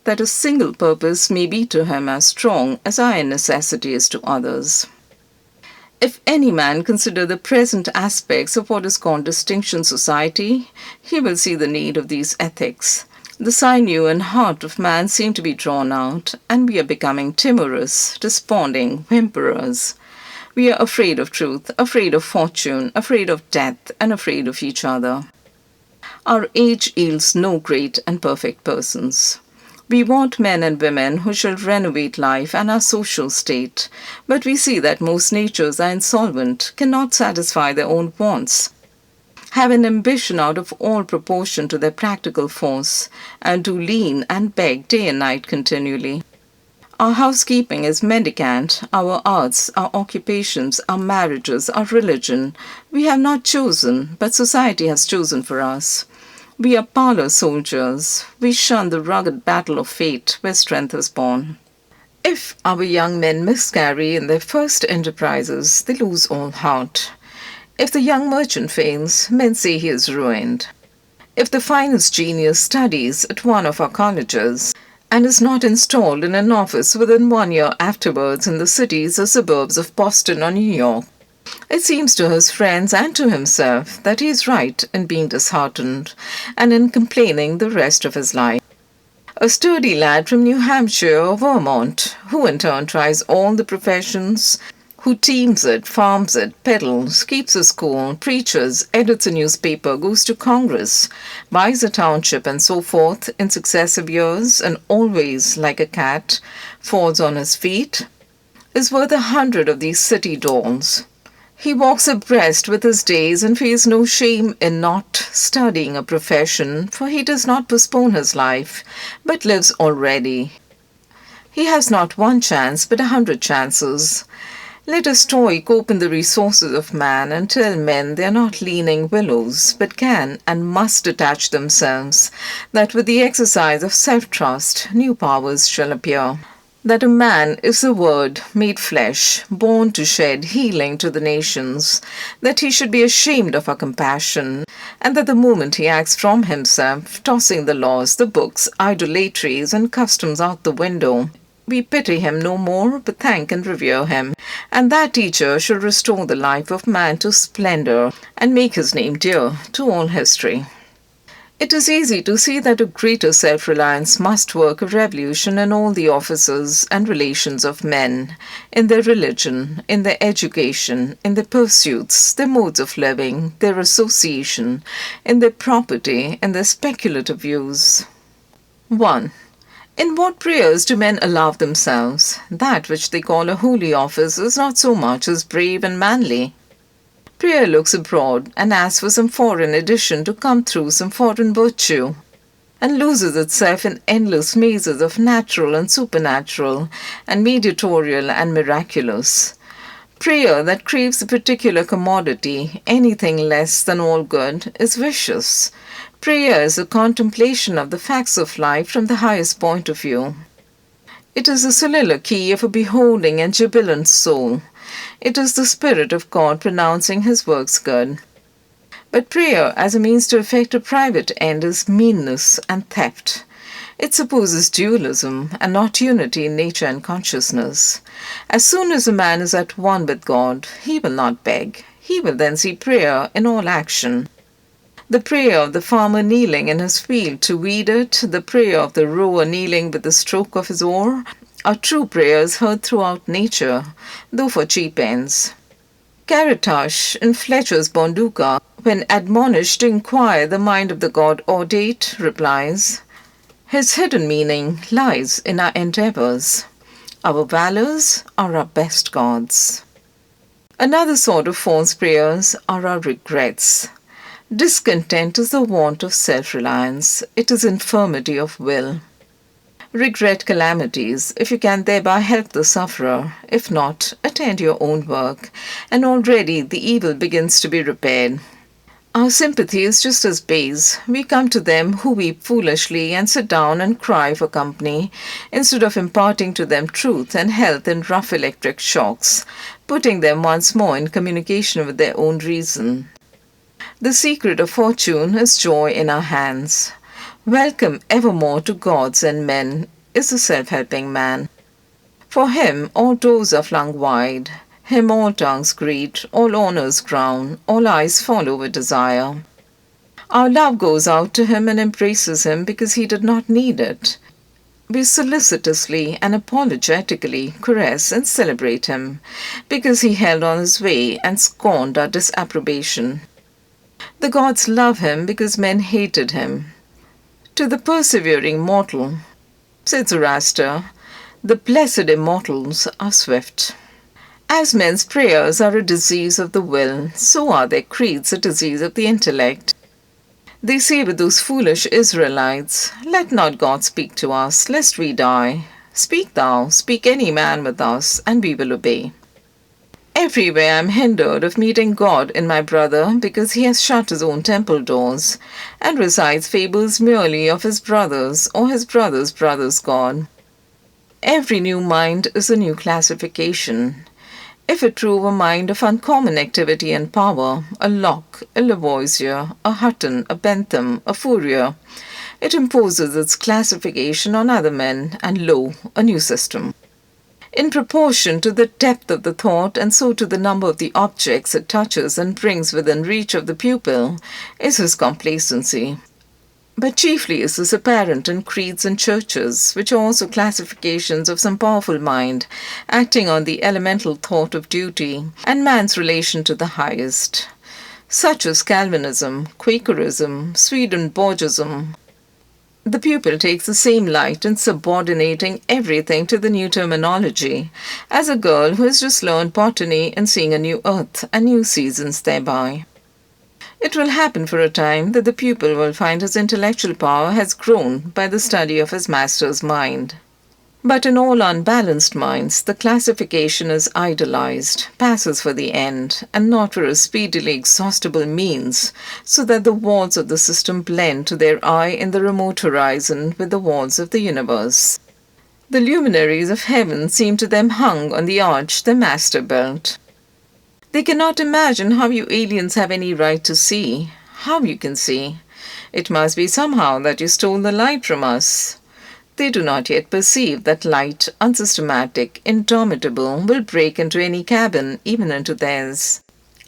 that a single purpose may be to him as strong as iron necessity is to others. If any man consider the present aspects of what is called distinction society, he will see the need of these ethics. The sinew and heart of man seem to be drawn out, and we are becoming timorous, desponding, whimperers. We are afraid of truth, afraid of fortune, afraid of death, and afraid of each other. Our age yields no great and perfect persons. We want men and women who shall renovate life and our social state, but we see that most natures are insolvent, cannot satisfy their own wants, have an ambition out of all proportion to their practical force, and do lean and beg day and night continually. Our housekeeping is mendicant, our arts, our occupations, our marriages, our religion. We have not chosen, but society has chosen for us. We are parlor soldiers. We shun the rugged battle of fate where strength is born. If our young men miscarry in their first enterprises, they lose all heart. If the young merchant fails, men say he is ruined. If the finest genius studies at one of our colleges, and is not installed in an office within 1 year afterwards in the cities or suburbs of Boston or New York, it seems to his friends and to himself that he is right in being disheartened and in complaining the rest of his life. A sturdy lad from New Hampshire or Vermont, who in turn tries all the professions, who teams it, farms it, peddles, keeps a school, preaches, edits a newspaper, goes to Congress, buys a township and so forth in successive years, and always, like a cat, falls on his feet, is worth 100 of these city dolls. He walks abreast with his days and feels no shame in not studying a profession, for he does not postpone his life, but lives already. He has not one chance, but 100 chances. Let a stoic open the resources of man and tell men they are not leaning willows, but can and must detach themselves, that with the exercise of self-trust new powers shall appear. That a man is the Word made flesh, born to shed healing to the nations, that he should be ashamed of our compassion, and that the moment he acts from himself, tossing the laws, the books, idolatries, and customs out the window, we pity him no more, but thank and revere him, and that teacher shall restore the life of man to splendor, and make his name dear to all history. It is easy to see that a greater self-reliance must work a revolution in all the offices and relations of men, in their religion, in their education, in their pursuits, their modes of living, their association, in their property, in their speculative views. 1. In what prayers do men allow themselves? That which they call a holy office is not so much as brave and manly. Prayer looks abroad and asks for some foreign addition to come through, some foreign virtue, and loses itself in endless mazes of natural and supernatural, and mediatorial and miraculous. Prayer that craves a particular commodity, anything less than all good, is vicious. Prayer is a contemplation of the facts of life from the highest point of view. It is the soliloquy of a beholding and jubilant soul. It is the Spirit of God pronouncing his works good. But prayer as a means to effect a private end is meanness and theft. It supposes dualism and not unity in nature and consciousness. As soon as a man is at one with God, he will not beg. He will then see prayer in all action. The prayer of the farmer kneeling in his field to weed it, the prayer of the rower kneeling with the stroke of his oar, are true prayers heard throughout nature, though for cheap ends. Caritash in Fletcher's Bonduca, when admonished to inquire the mind of the god Audate, replies, his hidden meaning lies in our endeavors. Our valors are our best gods. Another sort of false prayers are our regrets. Discontent is the want of self-reliance. It is infirmity of will. Regret calamities, if you can thereby help the sufferer. If not, attend your own work, and already the evil begins to be repaired. Our sympathy is just as base. We come to them who weep foolishly and sit down and cry for company, instead of imparting to them truth and health in rough electric shocks, putting them once more in communication with their own reason. The secret of fortune is joy in our hands. Welcome evermore to gods and men is the self-helping man. For him all doors are flung wide, him all tongues greet, all honors crown, all eyes follow with desire. Our love goes out to him and embraces him because he did not need it. We solicitously and apologetically caress and celebrate him because he held on his way and scorned our disapprobation. The gods love him because men hated him. To the persevering mortal, said Zoroaster, the blessed immortals are swift. As men's prayers are a disease of the will, so are their creeds a disease of the intellect. They say with those foolish Israelites, let not God speak to us, lest we die. Speak thou, speak any man with us, and we will obey. Everywhere I am hindered of meeting God in my brother because he has shut his own temple doors, and recites fables merely of his brother's or his brother's brother's God. Every new mind is a new classification. If it prove a mind of uncommon activity and power, a Locke, a Lavoisier, a Hutton, a Bentham, a Fourier, it imposes its classification on other men, and lo, a new system. In proportion to the depth of the thought and so to the number of the objects it touches and brings within reach of the pupil, is his complacency. But chiefly is this apparent in creeds and churches, which are also classifications of some powerful mind, acting on the elemental thought of duty and man's relation to the highest, such as Calvinism, Quakerism, Swedenborgism, The pupil takes the same light in subordinating everything to the new terminology, as a girl who has just learned botany and seeing a new earth and new seasons thereby. It will happen for a time that the pupil will find his intellectual power has grown by the study of his master's mind. But in all unbalanced minds, the classification is idealized, passes for the end, and not for a speedily exhaustible means, so that the walls of the system blend to their eye in the remote horizon with the walls of the universe. The luminaries of heaven seem to them hung on the arch the master built. They cannot imagine how you aliens have any right to see, how you can see. It must be somehow that you stole the light from us. They do not yet perceive that light, unsystematic, indomitable, will break into any cabin, even into theirs.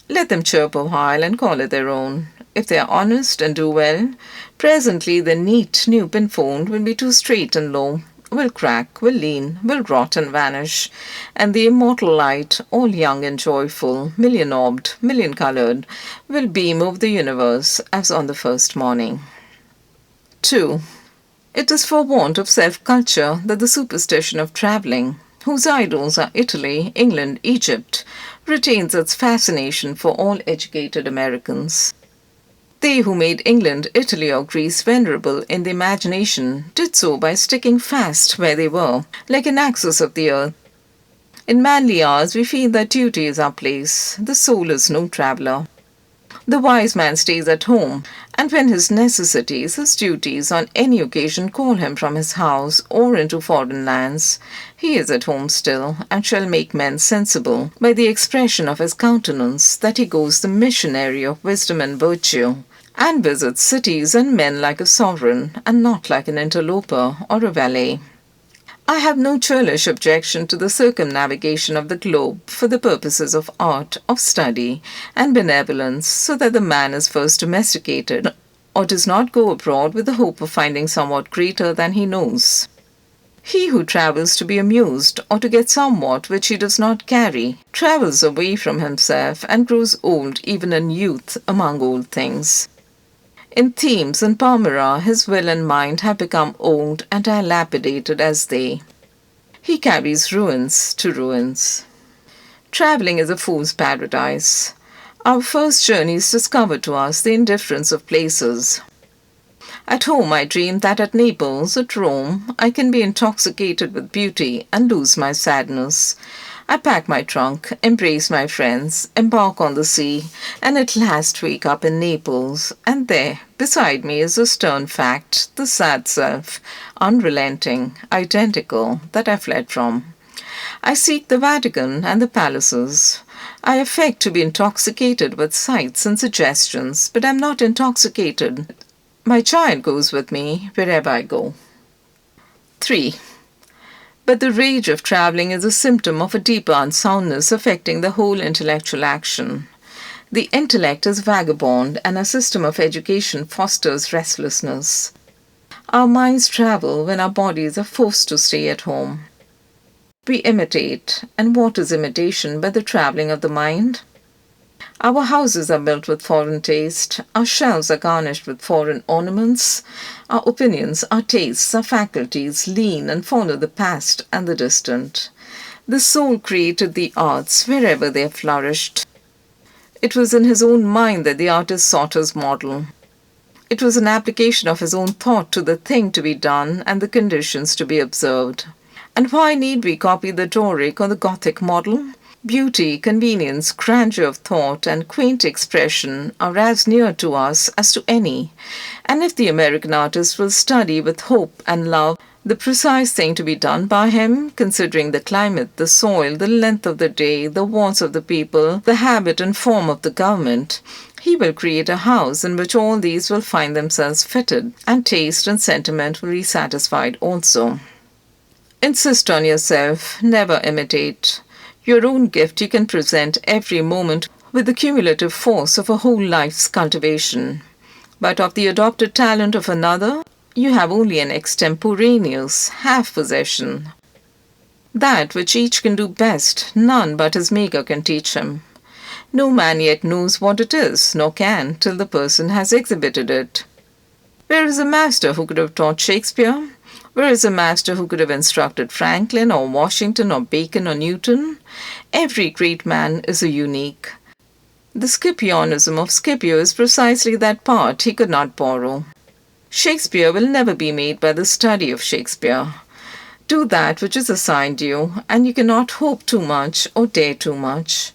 Let them chirp a while and call it their own. If they are honest and do well, presently the neat new pinfold will be too straight and low, will crack, will lean, will rot and vanish, and the immortal light, all young and joyful, million-orbed, million-coloured, will beam over the universe as on the first morning. 2. It is for want of self-culture that the superstition of travelling, whose idols are Italy, England, Egypt, retains its fascination for all educated Americans. They who made England, Italy, or Greece venerable in the imagination did so by sticking fast where they were, like an axis of the earth. In manly hours we feel that duty is our place. The soul is no traveller. The wise man stays at home, and when his necessities, his duties on any occasion call him from his house or into foreign lands, he is at home still, and shall make men sensible by the expression of his countenance that he goes the missionary of wisdom and virtue, and visits cities and men like a sovereign, and not like an interloper or a valet. I have no churlish objection to the circumnavigation of the globe for the purposes of art, of study, and benevolence, so that the man is first domesticated, or does not go abroad with the hope of finding somewhat greater than he knows. He who travels to be amused, or to get somewhat which he does not carry, travels away from himself and grows old even in youth among old things. In Thebes and Palmyra his will and mind have become old and dilapidated as they. He carries ruins to ruins. Travelling is a fool's paradise. Our first journeys discover to us the indifference of places. At home I dream that at Naples, at Rome, I can be intoxicated with beauty and lose my sadness. I pack my trunk, embrace my friends, embark on the sea, and at last wake up in Naples, and there, beside me is the stern fact, the sad self, unrelenting, identical, that I fled from. I seek the Vatican and the palaces. I affect to be intoxicated with sights and suggestions, but am not intoxicated. My child goes with me wherever I go. 3. But the rage of travelling is a symptom of a deeper unsoundness affecting the whole intellectual action. The intellect is vagabond, and our system of education fosters restlessness. Our minds travel when our bodies are forced to stay at home. We imitate, and what is imitation but the travelling of the mind? Our houses are built with foreign taste, our shelves are garnished with foreign ornaments, our opinions, our tastes, our faculties lean and follow the past and the distant. The soul created the arts wherever they have flourished. It was in his own mind that the artist sought his model. It was an application of his own thought to the thing to be done and the conditions to be observed. And why need we copy the Doric or the Gothic model? Beauty, convenience, grandeur of thought, and quaint expression are as near to us as to any. And if the American artist will study with hope and love the precise thing to be done by him, considering the climate, the soil, the length of the day, the wants of the people, the habit and form of the government, he will create a house in which all these will find themselves fitted, and taste and sentiment will be satisfied also. Insist on yourself, never imitate. Your own gift you can present every moment with the cumulative force of a whole life's cultivation. But of the adopted talent of another, you have only an extemporaneous half-possession. That which each can do best, none but his Maker can teach him. No man yet knows what it is, nor can, till the person has exhibited it. Where is a master who could have taught Shakespeare? Where is a master who could have instructed Franklin or Washington or Bacon or Newton? Every great man is a unique. The Scipionism of Scipio is precisely that part he could not borrow. Shakespeare will never be made by the study of Shakespeare. Do that which is assigned you, and you cannot hope too much or dare too much.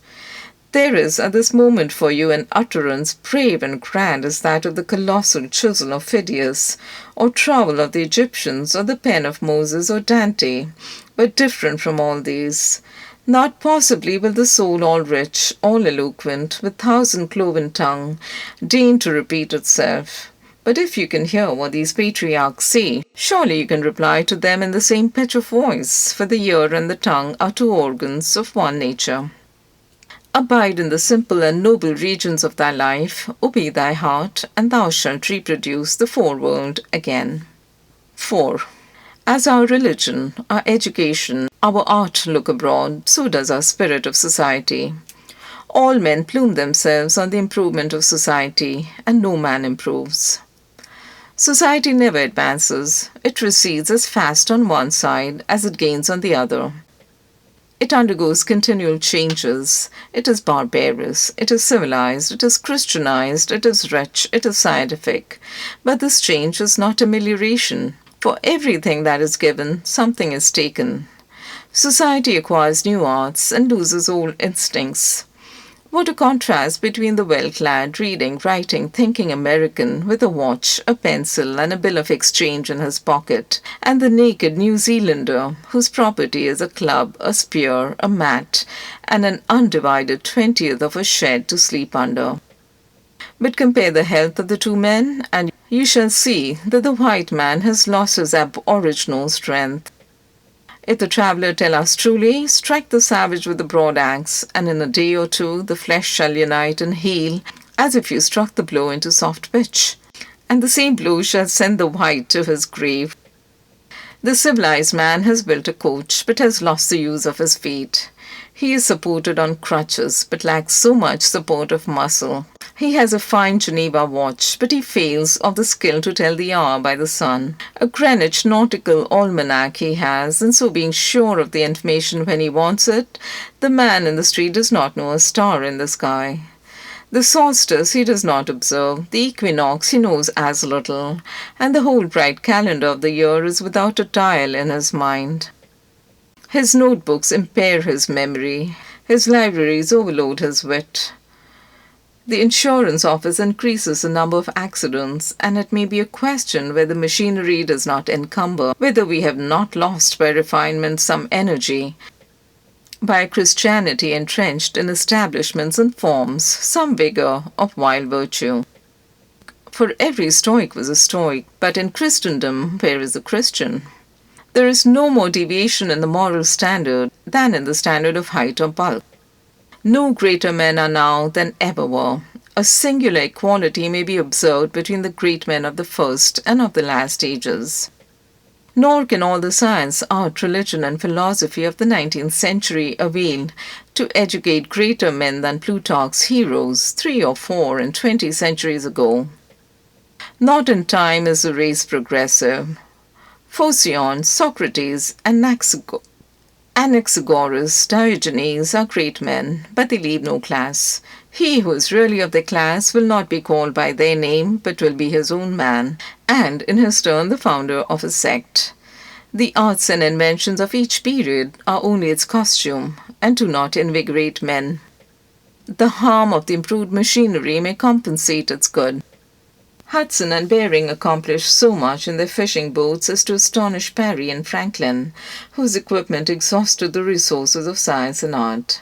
There is at this moment for you an utterance brave and grand as that of the colossal chisel of Phidias, or trowel of the Egyptians, or the pen of Moses or Dante, but different from all these. Not possibly will the soul all rich, all eloquent, with thousand-cloven tongue, deign to repeat itself. But if you can hear what these patriarchs say, surely you can reply to them in the same pitch of voice, for the ear and the tongue are two organs of one nature. Abide in the simple and noble regions of thy life, obey thy heart, and thou shalt reproduce the foreworld again. 4. As our religion, our education, our art look abroad, so does our spirit of society. All men plume themselves on the improvement of society, and no man improves. Society never advances. It recedes as fast on one side as it gains on the other. It undergoes continual changes. It is barbarous, it is civilized, it is Christianized, it is rich, it is scientific. But this change is not amelioration. For everything that is given, something is taken. Society acquires new arts and loses old instincts. What a contrast between the well-clad, reading, writing, thinking American with a watch, a pencil, and a bill of exchange in his pocket, and the naked New Zealander whose property is a club, a spear, a mat, and an undivided 20th of a shed to sleep under. But compare the health of the two men, and you shall see that the white man has lost his aboriginal strength. If the traveller tell us truly, strike the savage with the broad axe, and in a day or two the flesh shall unite and heal, as if you struck the blow into soft pitch, and the same blow shall send the white to his grave. The civilized man has built a coach, but has lost the use of his feet. He is supported on crutches, but lacks so much support of muscle. He has a fine Geneva watch, but he fails of the skill to tell the hour by the sun. A Greenwich nautical almanac he has, and so being sure of the information when he wants it, the man in the street does not know a star in the sky. The solstice he does not observe, the equinox he knows as little, and the whole bright calendar of the year is without a dial in his mind. His notebooks impair his memory, his libraries overload his wit. The insurance office increases the number of accidents, and it may be a question whether machinery does not encumber, whether we have not lost by refinement some energy, by Christianity entrenched in establishments and forms, some vigor of wild virtue. For every Stoic was a Stoic, but in Christendom where is the Christian? There is no more deviation in the moral standard than in the standard of height or bulk. No greater men are now than ever were. A singular equality may be observed between the great men of the first and of the last ages. Nor can all the science, art, religion, and philosophy of the 19th century avail to educate greater men than Plutarch's heroes 3 or 4 and 20 centuries ago. Not in time is the race progressive. Phocion, Socrates, and Anaxagoras, Diogenes are great men, but they leave no class. He who is really of their class will not be called by their name, but will be his own man, and in his turn the founder of a sect. The arts and inventions of each period are only its costume, and do not invigorate men. The harm of the improved machinery may compensate its good. Hudson and Bering accomplished so much in their fishing boats as to astonish Parry and Franklin, whose equipment exhausted the resources of science and art.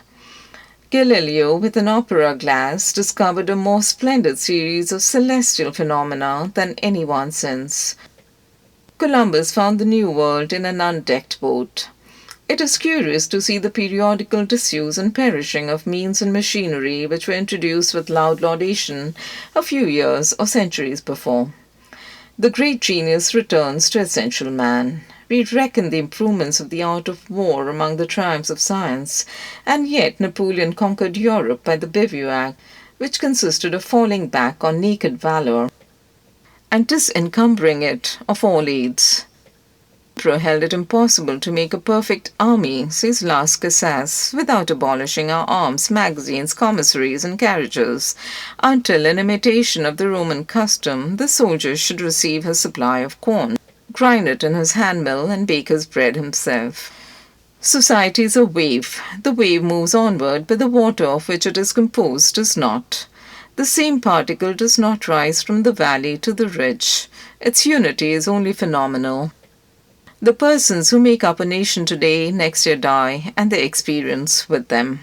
Galileo, with an opera glass, discovered a more splendid series of celestial phenomena than anyone since. Columbus found the New World in an undecked boat. It is curious to see the periodical disuse and perishing of means and machinery which were introduced with loud laudation a few years or centuries before. The great genius returns to essential man. We reckon the improvements of the art of war among the triumphs of science, and yet Napoleon conquered Europe by the bivouac, which consisted of falling back on naked valor. and disencumbering it of all aids. The emperor held it impossible to make a perfect army, says Las Casas, without abolishing our arms, magazines, commissaries, and carriages, until, in imitation of the Roman custom, the soldier should receive his supply of corn, grind it in his hand-mill, and bake his bread himself. Society is a wave. The wave moves onward, but the water of which it is composed does not. The same particle does not rise from the valley to the ridge. Its unity is only phenomenal. The persons who make up a nation today next year die, and their experience with them.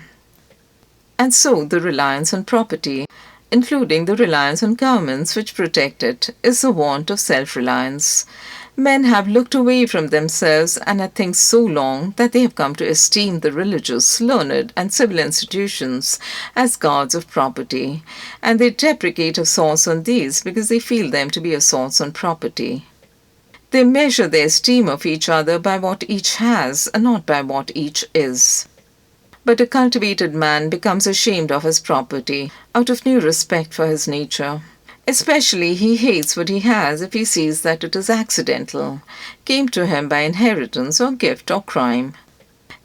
And so the reliance on property, including the reliance on governments which protect it, is the want of self-reliance. Men have looked away from themselves and at things so long that they have come to esteem the religious, learned, and civil institutions as guards of property, and they deprecate assaults on these because they feel them to be assaults on property. They measure their esteem of each other by what each has and not by what each is. But a cultivated man becomes ashamed of his property out of new respect for his nature. Especially he hates what he has if he sees that it is accidental, came to him by inheritance or gift or crime.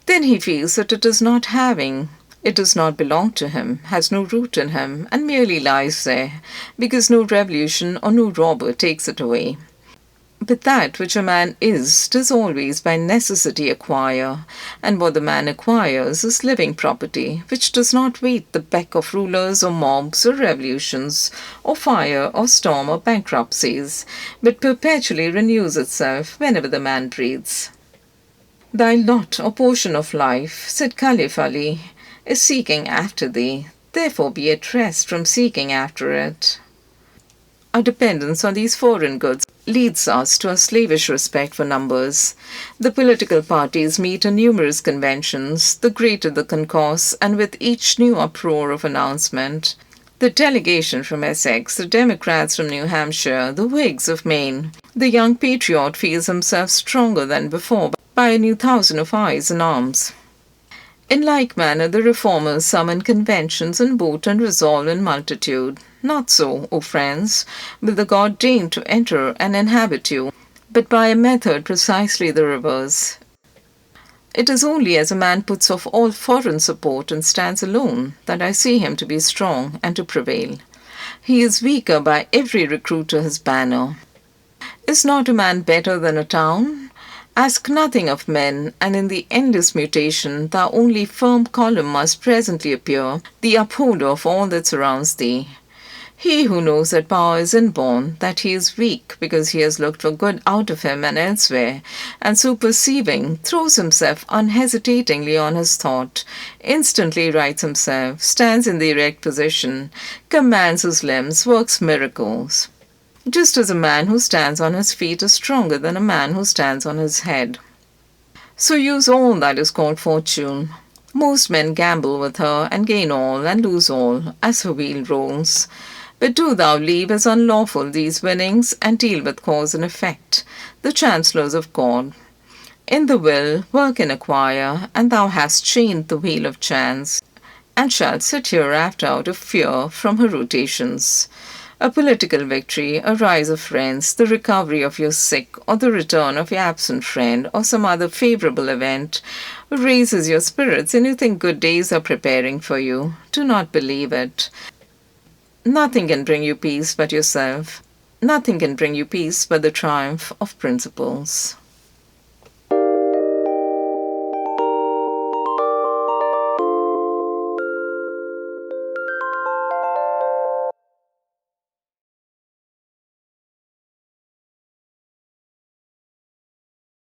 Then he feels that it is not having. It does not belong to him, has no root in him, and merely lies there, because no revolution or no robber takes it away. But that which a man is does always by necessity acquire, and what the man acquires is living property, which does not wait the beck of rulers or mobs or revolutions, or fire or storm or bankruptcies, but perpetually renews itself whenever the man breathes. Thy lot or portion of life, said Caliph Ali, is seeking after thee, therefore be at rest from seeking after it. Our dependence on these foreign goods leads us to a slavish respect for numbers. The political parties meet in numerous conventions, the greater the concourse, and with each new uproar of announcement. The delegation from Essex, the Democrats from New Hampshire, the Whigs of Maine. The young patriot feels himself stronger than before by a new thousand of eyes and arms. In like manner, the reformers summon conventions and vote and resolve in multitude. Not so, O friends, will the God deign to enter and inhabit you, but by a method precisely the reverse. It is only as a man puts off all foreign support and stands alone that I see him to be strong and to prevail. He is weaker by every recruit to his banner. Is not a man better than a town? Ask nothing of men, and in the endless mutation thy only firm column must presently appear, the upholder of all that surrounds thee. He who knows that power is inborn, that he is weak because he has looked for good out of him and elsewhere, and so perceiving, throws himself unhesitatingly on his thought, instantly rights himself, stands in the erect position, commands his limbs, works miracles. Just as a man who stands on his feet is stronger than a man who stands on his head. So use all that is called fortune. Most men gamble with her, and gain all, and lose all, as her wheel rolls. But do thou leave as unlawful these winnings, and deal with cause and effect, the chancellors of God. In the will, work and acquire, and thou hast chained the wheel of chance, and shalt sit hereafter out of fear from her rotations. A political victory, a rise of rents, the recovery of your sick, or the return of your absent friend, or some other favorable event, raises your spirits and you think good days are preparing for you. Do not believe it. Nothing can bring you peace but yourself. Nothing can bring you peace but the triumph of principles.